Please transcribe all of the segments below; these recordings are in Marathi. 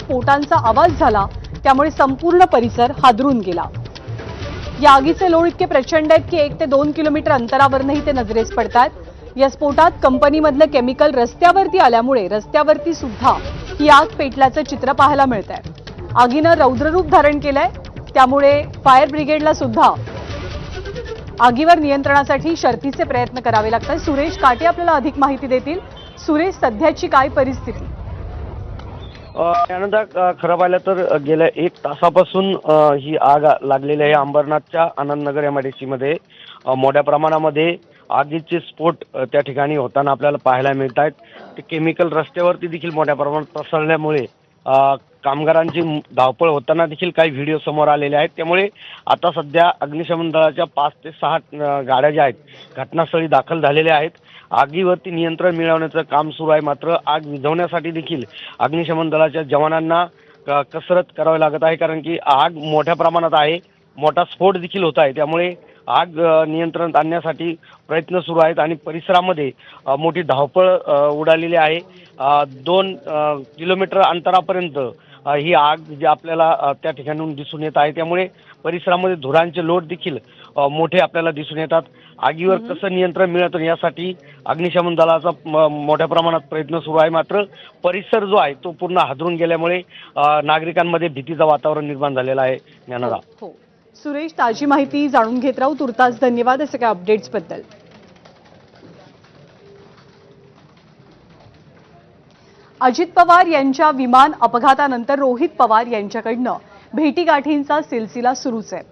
स्फोटांचा आवाज झाला, त्यामुळे संपूर्ण परिसर हादरून गेला। या आगीचे लोळ इतके प्रचंड आहेत की 1 ते 2 किलोमीटर अंतरावरही ते नजरेस पडतात। या स्फोटात कंपनीमधलं केमिकल रस्त्यावरती आल्यामुळे रस्त्यावरती सुद्धा ही आग पेटल्याचं चित्र पाहायला मिळतंय। आगीनं रौद्ररूप धारण केलंय, त्यामुळे फायर ब्रिगेडला सुद्धा आगीवर नियंत्रणासाठी शर्थीचे प्रयत्न करावे लागतात। सुरेश काटे आपल्याला अधिक माहिती देतील। सुरेश, सध्याची काय परिस्थिती? त्यानंतर खरं पाहिलं तर गेल्या 1 तासापासून ही आग लागलेली आहे। अंबरनाथच्या आनंदनगर एमआयडीसी मध्ये मोठ्या प्रमाणामध्ये आगीचे स्फोट त्या ठिकाणी होताना आपल्याला पाहायला मिळत आहेत। ते केमिकल रस्त्यावरती देखील मोठ्या प्रमाणात पसरल्यामुळे कामगारांची धावपळ होताना देखील काही व्हिडिओ समोर आलेले आहेत। त्यामुळे आता सध्या अग्निशमन दलाच्या 5 ते 6 गाड्या ज्या आहेत घटनास्थळी दाखल झालेल्या आहेत। आगीवरती नियंत्रण मिळवण्याचं काम सुरू आहे, मात्र आग विझवण्यासाठी देखील अग्निशमन दलाच्या जवानांना कसरत करावी लागत आहे, कारण की आग मोठ्या प्रमाणात आहे, मोठा स्फोट देखील होत आहे। त्यामुळे आग नियंत्रणात आणण्यासाठी प्रयत्न सुरू आहेत आणि परिसरामध्ये मोठी धावपळ उडालेली आहे। 2 किलोमीटर अंतरापर्यंत ही आग जी आपल्याला त्या ठिकाणून दिसून येत आहे। त्यामुळे परिसरामध्ये धुरांचे लोट देखील मोठे आपल्याला दिसून येतात। आगीवर कसं नियंत्रण मिळतं यासाठी अग्निशमन दलाचा मोठ्या प्रमाणात प्रयत्न सुरू आहे, मात्र परिसर जो आहे तो पूर्ण हादरून गेल्यामुळे नागरिकांमध्ये भीतीचं वातावरण निर्माण झालेलं आहे। ज्ञानदा, हो, सुरेश, ताजी माहिती जाणून घेत राहू। तुर्तास धन्यवाद या सगळ्या अपडेट्स बद्दल। अजित पवार यांच्या विमान अपघातानंतर रोहित पवार यांच्याकडनं भेटीगाठींचा सिलसिला सुरूच आहे।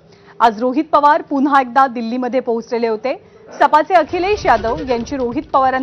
आज रोहित पवार पुन्हा एकदा दिल्लीमध्ये पोहोचलेले होते। सपाचे अखिलेश यादव यांची रोहित पवारांनी